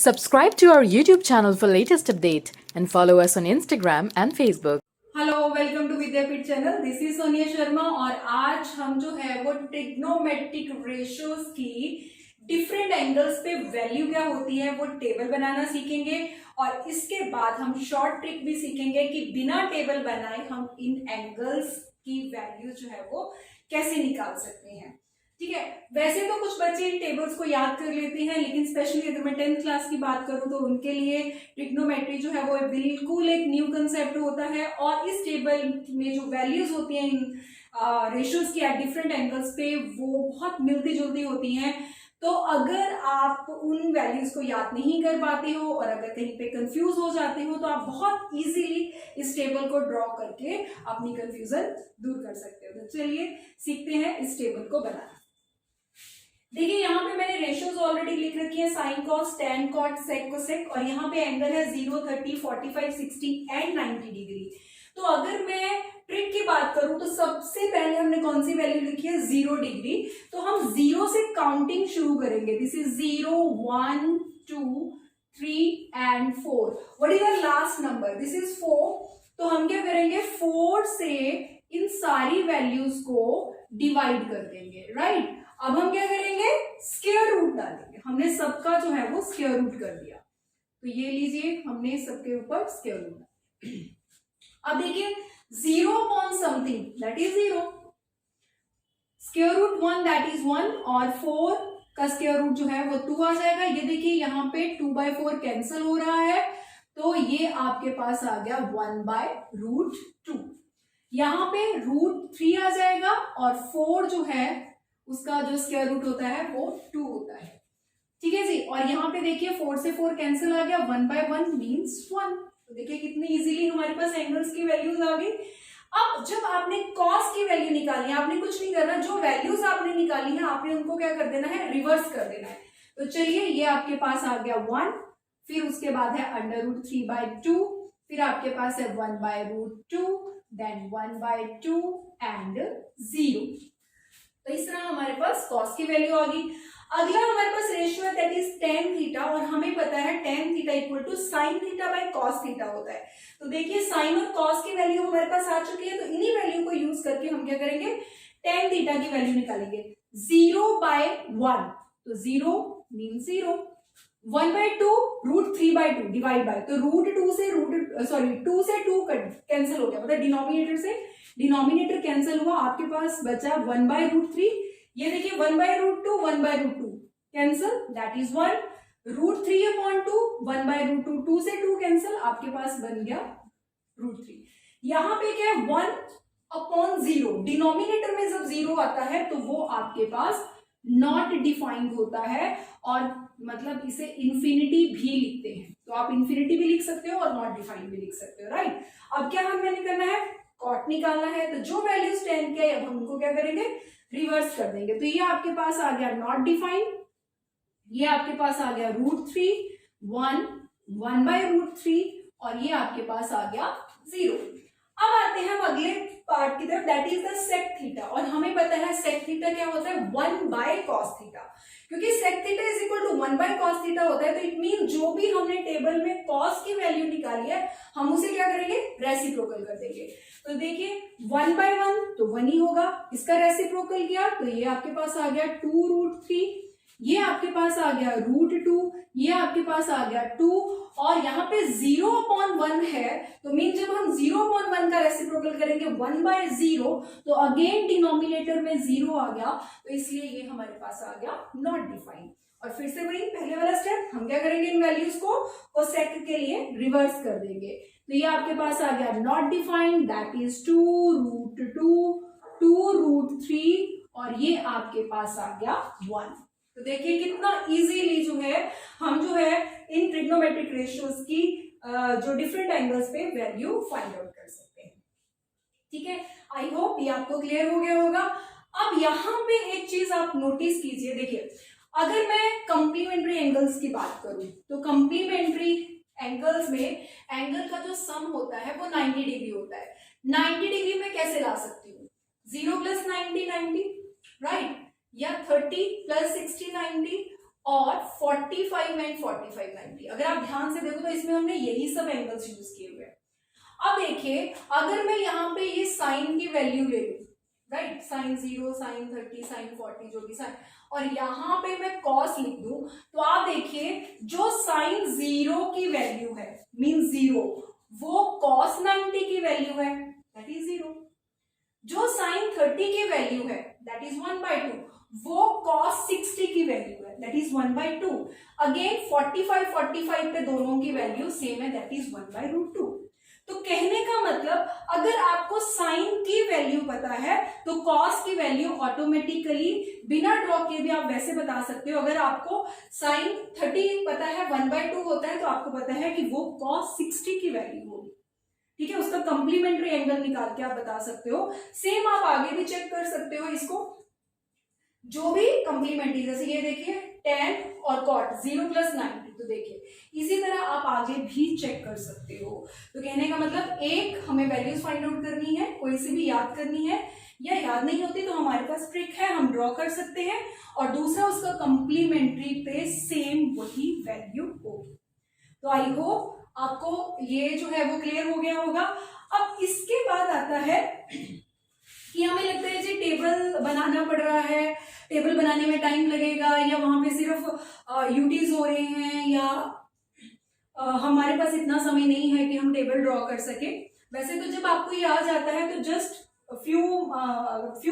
Subscribe to our YouTube channel for latest update and follow us on Instagram and Facebook. Hello, welcome to Vidyapeeth channel. This is Sonia Sharma और आज हम जो है वो trigonometric ratios की different angles पे value क्या होती है वो टेबल बनाना सीखेंगे और इसके बाद हम शॉर्ट ट्रिक भी सीखेंगे कि बिना टेबल बनाए हम इन एंगल्स की वैल्यू जो है वो कैसे निकाल सकते हैं। ठीक है, वैसे तो कुछ बच्चे इन टेबल्स को याद कर लेते हैं, लेकिन स्पेशली अगर मैं 10th क्लास की बात करूं तो उनके लिए ट्रिग्नोमेट्री जो है वो बिल्कुल एक न्यू कंसेप्ट होता है और इस टेबल में जो वैल्यूज होती हैं इन रेशियोज की एट डिफरेंट एंगल्स पे वो बहुत मिलती जुलती होती हैं। तो अगर आप उन वैल्यूज को याद नहीं कर पाते हो और अगर कहीं पे कंफ्यूज हो जाते हो तो आप बहुत इजीली इस टेबल को ड्रॉ करके अपनी कंफ्यूजन दूर कर सकते हो। तो चलिए सीखते हैं इस टेबल को बनाना। देखिए यहाँ पे मैंने रेशियोज ऑलरेडी लिख रखी है, sine cos, tan cot, sec cosec और यहाँ पे एंगल है 0, 30, 45, 60 एंड 90 डिग्री। तो अगर मैं ट्रिक की बात करूं तो सबसे पहले हमने कौन सी वैल्यू लिखी है 0 डिग्री। तो हम 0 से काउंटिंग शुरू करेंगे। This is 0, 1, 2, 3 and 4। What is the last number? This is 4। तो हम क्या करेंगे 4 से इन सारी वैल्यूज को डिवाइड कर देंगे, राइट। अब हम क्या करेंगे स्क्वायर रूट डालेंगे। हमने सबका जो है वो स्क्वायर रूट कर दिया, तो ये लीजिए हमने सबके ऊपर स्क्वायर रूट डाला। अब देखिए 0 upon something that is 0, square root 1 that is 1 और 4 का स्क्वायर रूट जो है वो 2 आ जाएगा। ये देखिए यहाँ पे 2/4 कैंसिल हो रहा है, तो ये आपके पास आ गया 1/√2। यहाँ पे √3 आ जाएगा और 4 जो है उसका जो स्क्वायर रूट होता है वो 2 होता है। ठीक है जी, और यहाँ पे देखिए 4 से 4 कैंसिल आ गया, 1/1 मीन्स 1। तो देखिए कितनी इजीली हमारे पास एंगल्स की वैल्यूज आ गई। अब जब आपने कॉस की वैल्यू निकाली है, आपने कुछ नहीं करना, जो वैल्यूज आपने निकाली है आपने उनको क्या कर देना है, रिवर्स कर देना है। तो चलिए ये आपके पास आ गया 1, फिर उसके बाद है √3/2, फिर आपके पास है 1/√2, देन 1/2 एंड 0। तो इस तरह हमारे पास कॉस की वैल्यू आ गई। अगला हमारे पास रेशियो है दैट इज tan थीटा और हमें पता है tan theta equal to sin theta by cos theta होता है। तो देखिए sin और cos की वैल्यू हमारे पास आ चुकी है, तो इन्हीं वैल्यू को यूज करके हम क्या करेंगे tan थीटा की वैल्यू निकालेंगे। 0/1 तो 0 मीन 0, 1/2 √3/2 डिवाइड बाय, तो √2 से 2 से 2 कैंसिल हो गया, मतलब डिनोमिनेटर से डिनोमिनेटर कैंसिल हुआ, आपके पास बचा 1/√3। ये देखिए 1/√2 1/√2 कैंसिल दैट इज 1, √3/2 1/√2, 2 से 2 कैंसिल, आपके पास बन गया √3। यहाँ पे क्या है 1/0, डिनोमिनेटर में जब 0 आता है तो वो आपके पास नॉट डिफाइंड होता है और मतलब इसे इंफिनिटी भी लिखते हैं। तो आप इंफिनिटी भी लिख सकते हो और नॉट डिफाइंड भी लिख सकते हो, राइट। अब क्या हमें करना है, कॉट निकालना है। तो जो वैल्यूज 10 के अब हम उनको क्या करेंगे रिवर्स कर देंगे। तो ये आपके पास आ गया नॉट डिफाइंड, ये आपके पास आ गया √3, 1, 1/√3 और ये आपके पास आ गया 0। अब आते हैं हम अगले पार्ट की तरफ that is the sec theta और हमें पता है सेक थीटा क्या होता है 1/cos थीटा, क्योंकि sec theta is equal to 1/cos theta होता है। तो इट मीन जो भी हमने टेबल में cos की वैल्यू निकाली है हम उसे क्या करेंगे रेसिप्रोकल कर देंगे। तो देखिए 1/1 तो 1 ही होगा, इसका रेसिप्रोकल किया तो ये आपके पास आ गया 2√3, ये आपके पास आ गया √2, ये आपके पास आ गया 2 और यहाँ पे 0/1 है, तो मीन जब हम 0/1 का रेसिप्रोकल करेंगे 1/0 तो अगेन डिनोमिनेटर में 0 आ गया, तो इसलिए ये हमारे पास आ गया नॉट डिफाइंड। और फिर से वही पहले वाला स्टेप, हम क्या करेंगे इन वैल्यूज को कोसेक के लिए रिवर्स कर देंगे। तो ये आपके पास आ गया नॉट डिफाइंड दैट इज 2√2, 2√3 और ये आपके पास आ गया 1। तो देखिए कितना इजीली जो है हम जो है इन ट्रिग्नोमेट्रिक रेशियोज की जो डिफरेंट एंगल्स पे वैल्यू फाइंड आउट कर सकते हैं। ठीक है, आई होप ये आपको क्लियर हो गया होगा। अब यहाँ पे एक चीज आप नोटिस कीजिए, देखिए अगर मैं कंप्लीमेंट्री एंगल्स की बात करूं तो कंप्लीमेंट्री एंगल्स में एंगल का जो सम होता है वो 90 डिग्री होता है। 90 डिग्री में कैसे ला सकती हूँ, 0 + 90 90, राइट, या 30 + 60 90 और 45 एंड 45 90। अगर आप ध्यान से देखो तो इसमें हमने यही सब एंगल्स यूज किए हुए हैं। अब देखिए अगर मैं यहाँ पे ये साइन की वैल्यू ले लूं, राइट, साइन 0, साइन 30, साइन 40, जो भी साइन, और यहाँ पे मैं कॉस लिख दूं, तो आप देखिए जो साइन 0 की वैल्यू है मीन 0, वो कॉस 90 की वैल्यू है, दैट इज 0। जो साइन 30 की वैल्यू है दैट इज 1/2, वो cos 60 की वैल्यू है, दैट इज 1/2। अगेन 45 पे दोनों की वैल्यू सेम है, दैट इज 1/√2। तो कहने का मतलब अगर आपको साइन की वैल्यू पता है तो cos की वैल्यू ऑटोमेटिकली बिना ड्रॉ किए भी आप वैसे बता सकते हो। अगर आपको साइन 30 पता है 1/2 होता है तो आपको पता है कि वो cos 60 की वैल्यू होगी, ठीक है। उसका कंप्लीमेंट्री एंगल निकाल के आप बता सकते हो। सेम आप आगे भी चेक कर सकते हो इसको, जो भी कंप्लीमेंट्री, जैसे ये देखिए tan और cot 0 + 90, तो देखिए इसी तरह आप आगे भी चेक कर सकते हो। तो कहने का मतलब एक हमें वैल्यूज फाइंड आउट करनी है, कोई सी भी याद करनी है, या याद नहीं होती तो हमारे पास ट्रिक है, हम ड्रॉ कर सकते हैं, और दूसरा उसका कंप्लीमेंट्री पे सेम वही वैल्यू होगी। तो आई होप आपको ये जो है वो क्लियर हो गया होगा। अब इसके बाद आता है कि हमें लगता है जी टेबल बनाना पड़ रहा है, टेबल बनाने में टाइम लगेगा, या वहां पे सिर्फ यूटीज हो रहे हैं, या हमारे पास इतना समय नहीं है कि हम टेबल ड्रॉ कर सके। वैसे तो जब आपको ये आ जाता है तो just few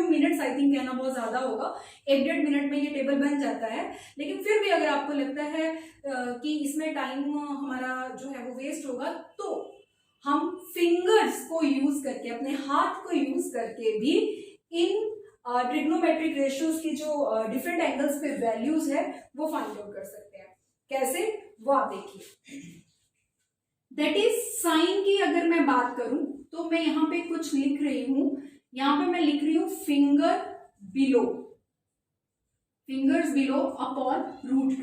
minutes, I think कहना बहुत ज्यादा होगा, 1-1.5 मिनट में ये टेबल बन जाता है। लेकिन फिर भी अगर आपको लगता है कि इसमें टाइम हमारा जो है वो वेस्ट होगा, तो हम फिंगर्स को यूज करके, अपने हाथ को यूज करके भी इन ट्रिग्नोमेट्रिक रेशियोज की जो डिफरेंट एंगल्स पे वैल्यूज है वो फाइंड आउट कर सकते हैं। कैसे, वो आप देखिए। दैट इज साइन की अगर मैं बात करूं तो मैं यहां पे कुछ लिख रही हूं, यहां पे मैं लिख रही हूं finger below, fingers below upon √2,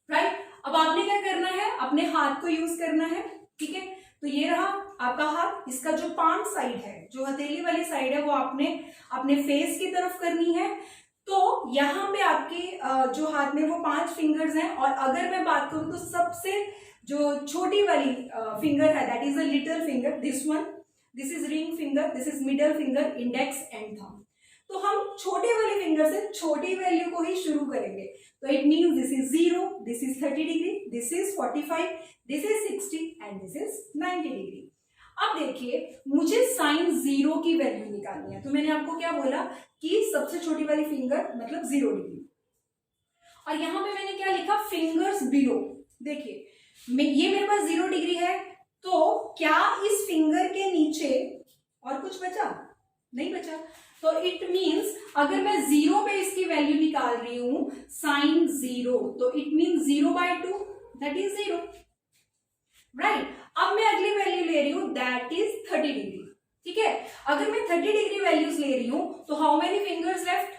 right. अब आपने क्या करना है, अपने हाथ को यूज करना है, ठीक है। तो ये रहा आपका हाथ, इसका जो पाम साइड है, जो हथेली वाली साइड है, वो आपने अपने फेस की तरफ करनी है। तो यहाँ पे आपके जो हाथ में वो 5 फिंगर्स हैं, और अगर मैं बात करूं तो सबसे जो छोटी वाली फिंगर है that is a little finger, this one, this is ring finger, this is middle finger, index and thumb. तो हम छोटे वाले फिंगर से छोटी वैल्यू को ही शुरू करेंगे। तो it means this is 0, this is 30 degree, this is 45, this is 60 and this is 90 degree. अब देखिए मुझे साइन 0 की वैल्यू निकालनी है, तो मैंने आपको क्या बोला कि सबसे छोटी वाली फिंगर मतलब 0 डिग्री, और यहां पे मैंने क्या लिखा, फिंगर्स बिलो। देखिए ये मेरे पास 0 डिग्री है, तो क्या इस फिंगर के नीचे और कुछ बचा? नहीं बचा। तो इट मीन्स अगर मैं 0 पे इसकी वैल्यू निकाल रही हूं साइन 0, तो it means 0/2, that is 0, right. अब मैं अगली वैल्यू ले रही हूं दैट इज 30 डिग्री, ठीक है। अगर मैं 30 डिग्री वैल्यूज ले रही हूं तो हाउ मेनी फिंगर्स लेफ्ट,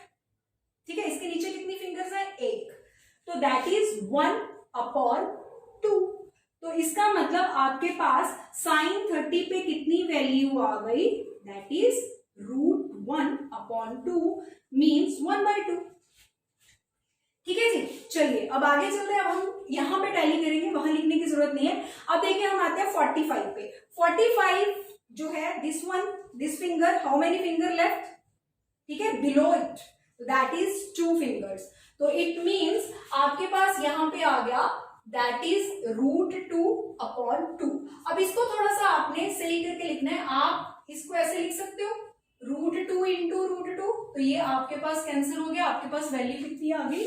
ठीक है, इसके नीचे कितनी फिंगर्स है, 1, तो दैट इज 1/2। तो इसका मतलब आपके पास साइन 30 पे कितनी वैल्यू आ गई, दैट इज √1/2 मीन्स 1/2, ठीक है जी। चलिए अब आगे चलते हैं, अब हम यहां पे टैली करेंगे, वहां लिखने की जरूरत नहीं है। अब देखिए हम आते हैं 45 पे। 45 जो है this one, this finger, how many finger left, ठीक है, below it, that is 2 fingers. तो इट मीन्स आपके पास यहां पे आ गया दैट इज √2/2। अब इसको थोड़ा सा आपने सही करके लिखना है, आप इसको ऐसे लिख सकते हो √2 इंटू √2, तो ये आपके पास कैंसिल हो गया, आपके पास वैल्यू कितनी आ गई,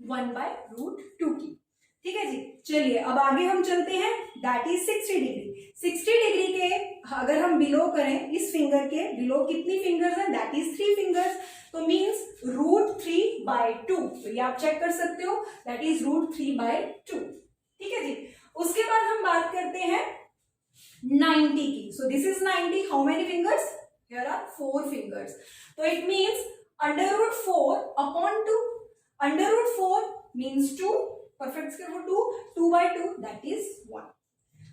1/√2 की, ठीक है जी। चलिए अब आगे हम चलते हैं, दैट इज 60 डिग्री। 60 डिग्री के अगर हम बिलो करें, इस फिंगर के बिलो कितनी फिंगर्स हैं, दैट इज 3 फिंगर्स, तो मीन्स √3/2। तो ये आप चेक कर सकते हो, दैट इज √3/2, ठीक है जी। उसके बाद हम बात करते हैं 90 की। So this is 90, how many fingers, here are 4 fingers. So it means √4/2. √4 means 2. Perfect square for 2. 2/2 that is 1.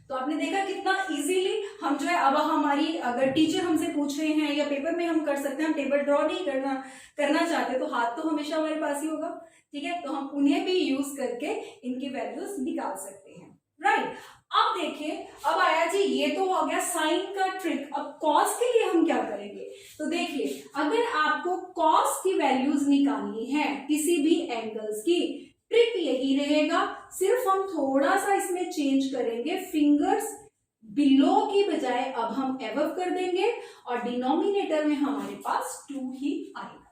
तो तो आपने देखा कितना इजीली हम जो है, अब हमारी अगर टीचर हमसे पूछ रहे हैं या पेपर में हम कर सकते हैं, हम टेबल ड्रॉ नहीं करना चाहते तो हाथ तो हमेशा हमारे पास ही होगा, ठीक है, तो हम उन्हें भी यूज करके इनकी वैल्यूज निकाल सकते हैं, राइट। अब देखिए, अब आया जी, ये तो हो गया साइन का ट्रिक। अब कॉस के लिए हम क्या करेंगे, तो देखिए अगर आपको कॉस की वैल्यूज निकालनी है किसी भी एंगल्स की, ट्रिक यही रहेगा, सिर्फ हम थोड़ा सा इसमें चेंज करेंगे, फिंगर्स बिलो की बजाय अब हम एबव कर देंगे और डिनोमिनेटर में हमारे पास 2 ही आएगा,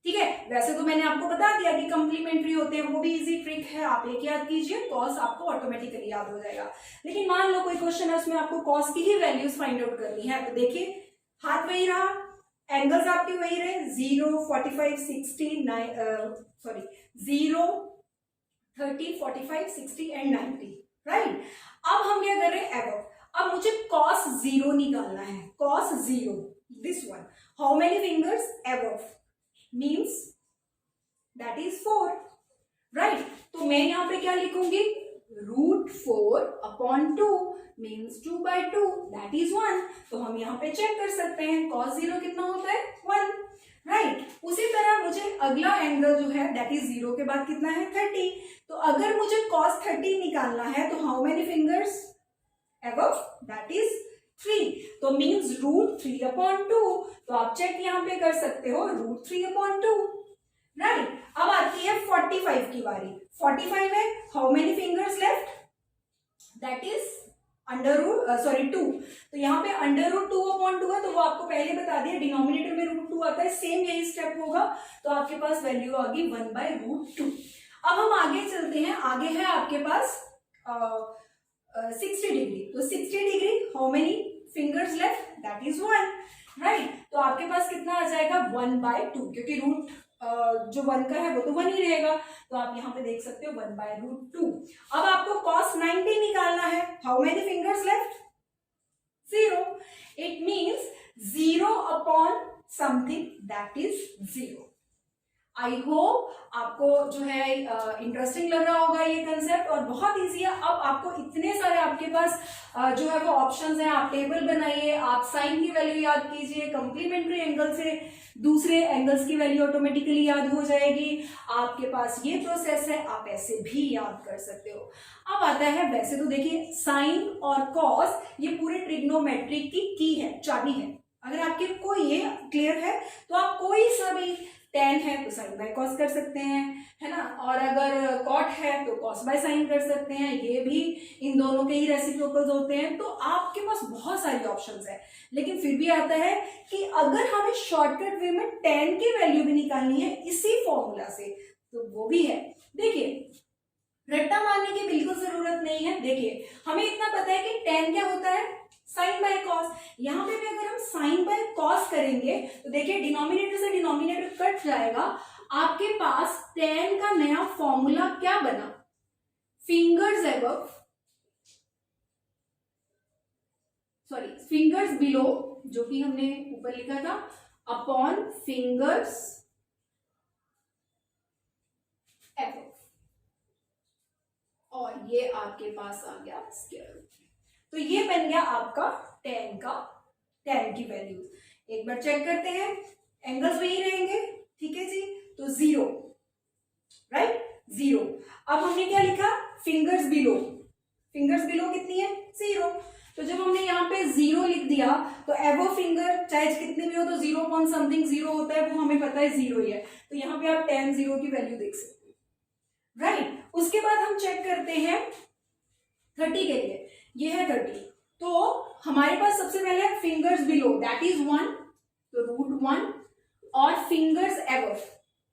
ठीक है। वैसे तो मैंने आपको बता दिया कि कंप्लीमेंट्री होते हैं, वो भी इजी ट्रिक है, आप एक याद कीजिए, कॉस आपको ऑटोमेटिकली याद हो जाएगा। लेकिन मान लो कोई क्वेश्चन है उसमें आपको कॉस की ही वैल्यूज फाइंड आउट करनी है, तो देखिए हाथ वही रहा, एंगल्स आपके वही रहे, 0, 45, 60, 0, 30, 45, 60 एंड 90, राइट। अब हम क्या कर रहे हैं, एबव। अब मुझे कॉस 0 निकालना है, cos 0, this one, how many fingers, above means that is 4, right। तो मैं यहां पे क्या लिखूंगी, √4/2 means 2/2, that is 1। तो हम यहां पे चेक कर सकते हैं cos 0 कितना होता है, 1, राइट। उसी तरह मुझे अगला एंगल जो है that is 0 के बाद कितना है, 30। तो अगर मुझे cos 30 निकालना है तो how many fingers above, that is 3, तो मीन्स √3/2। तो आप चेक यहां पे कर सकते हो, √3/2, राइट। अब आती है 45 की बारी, 45 है, how many fingers left, that is 2। तो यहाँ पे √2/2 है, तो वो आपको पहले बता दिया, डिनोमिनेटर में √2 आता है, सेम यही स्टेप होगा, तो आपके पास वैल्यू आ गई 1/√2। अब हम आगे चलते हैं, आगे है आपके पास 60 डिग्री, तो 60 degree how many fingers left, that is 1, right. तो आपके पास कितना आ जाएगा, 1/2, क्योंकि रूट जो 1 का है वो तो 1 ही रहेगा, तो आप यहाँ पे देख सकते हो 1/2। अब आपको cos 90 निकालना है, how many fingers left, 0, it means 0/something, that is 0। I hope आपको जो है इंटरेस्टिंग लग रहा होगा ये कंसेप्ट, और बहुत इजी है। अब आपको इतने सारे आपके पास जो है वो ऑप्शंस हैं, आप टेबल बनाइए, आप साइन की वैल्यू याद कीजिए, कंप्लीमेंट्री एंगल से दूसरे एंगल्स की वैल्यू ऑटोमेटिकली याद हो जाएगी, आपके पास ये प्रोसेस है, आप ऐसे भी याद कर सकते हो। अब आता है, वैसे तो देखिए साइन और कॉस ये पूरे ट्रिग्नोमेट्रिक की है, चाबी है। अगर आपके को ये क्लियर है तो आप कोई सा भी tan है तो साइन बाय कॉस कर सकते हैं, है ना, और अगर कॉट है तो कॉस बाय साइन कर सकते हैं, ये भी इन दोनों के ही रेसिप्रोकल्स होते हैं। तो आपके पास बहुत सारी ऑप्शंस है, लेकिन फिर भी आता है कि अगर हमें शॉर्टकट वे में tan की वैल्यू भी निकालनी है इसी फॉर्मूला से, तो वो भी है। देखिए रट्टा मारने की बिल्कुल जरूरत नहीं है। देखिए हमें इतना पता है कि tan क्या होता है, साइन बाय कॉस। यहाँ पे भी अगर हम साइन बाय कॉस करेंगे तो देखिए डिनोमिनेटर से डिनोमिनेटर कट जाएगा, आपके पास tan का नया फॉर्मूला क्या बना, fingers above, sorry fingers below, जो कि हमने ऊपर लिखा था, अपॉन फिंगर्स अबव, और ये आपके पास आ गया स्क्वायर रूट। तो ये बन गया आपका tan की वैल्यू। एक बार चेक करते हैं, एंगल्स वही रहेंगे, ठीक है जी, तो 0, राइट, 0। अब हमने क्या लिखा, फिंगर्स बिलो, फिंगर्स बिलो कितनी है, 0। तो जब हमने यहाँ पे 0 लिख दिया तो एबव फिंगर चाहे कितने भी हो तो 0.something 0 होता है, वो हमें पता है 0 ही है। तो यहाँ पे आप tan 0 की वैल्यू देख सकते हो, राइट। उसके बाद हम चेक करते हैं 30 के लिए, ये है 30, तो हमारे पास सबसे पहले फिंगर्स बिलो दैट इज 1, तो √1, और फिंगर्स अबव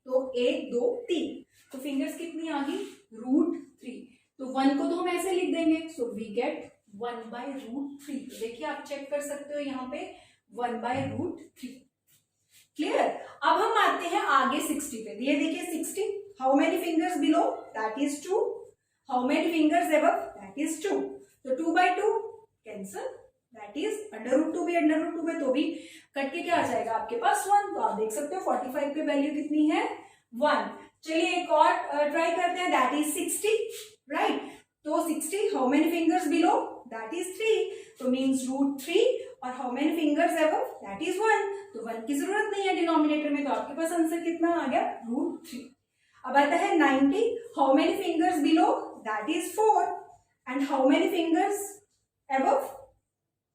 तो 1, 2, 3, तो फिंगर्स कितनी आ गई, √3। तो 1 को तो हम ऐसे लिख देंगे, सो वी गेट 1/√3। तो देखिए आप चेक कर सकते हो यहाँ पे 1/√3, क्लियर। अब हम आते हैं आगे 60 पे, ये देखिए 60, how many fingers below, that is 2, how many fingers above, that is 2, तो 2/2 कैंसल, दैट इज √2 भी √2 में तो भी कट के क्या आ जाएगा आपके पास 1। तो आप देख सकते हो 45 पे वैल्यू कितनी है, 1। चलिए एक और ट्राई करते हैं, दैट इज 60, राइट। तो 60 how many fingers below, that is 3, तो मीन्स √3, और how many fingers above, that is 1, तो 1 की जरूरत नहीं है डिनोमिनेटर में, तो आपके पास आंसर कितना आ गया, √3। अब आता है 90, how many fingers below, that is 4, and how many fingers above,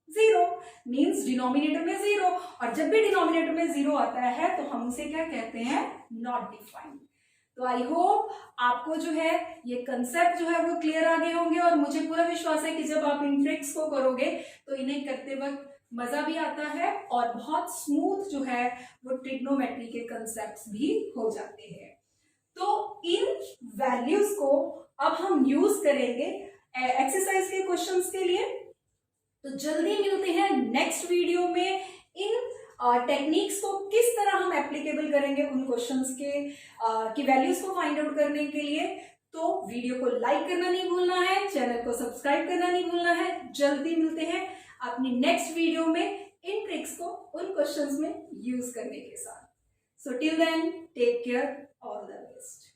0, means denominator में 0, और जब भी डिनोमिनेटर में 0 आता है तो हम उसे क्या कहते हैं, नॉट डिफाइंड। तो आई होप आपको जो है ये कंसेप्ट जो है वो क्लियर आ गए होंगे, और मुझे पूरा विश्वास है कि जब आप इन ट्रिक्स को करोगे तो इन्हें करते वक्त मजा भी आता है और बहुत स्मूथ जो है वो ट्रिग्नोमेट्री के कंसेप्ट्स भी हो जाते हैं। तो इन वैल्यूज को अब हम यूज करेंगे एक्सरसाइज के क्वेश्चंस के लिए। तो जल्दी मिलते हैं नेक्स्ट वीडियो में इन टेक्निक्स को किस तरह हम एप्लीकेबल करेंगे उन क्वेश्चंस के की वैल्यूज को फाइंड आउट करने के लिए। तो वीडियो को लाइक करना नहीं भूलना है, चैनल को सब्सक्राइब करना नहीं भूलना है। जल्दी मिलते हैं अपनी नेक्स्ट वीडियो में इन ट्रिक्स को उन क्वेश्चंस में यूज करने के साथ। So till then take care, all the best.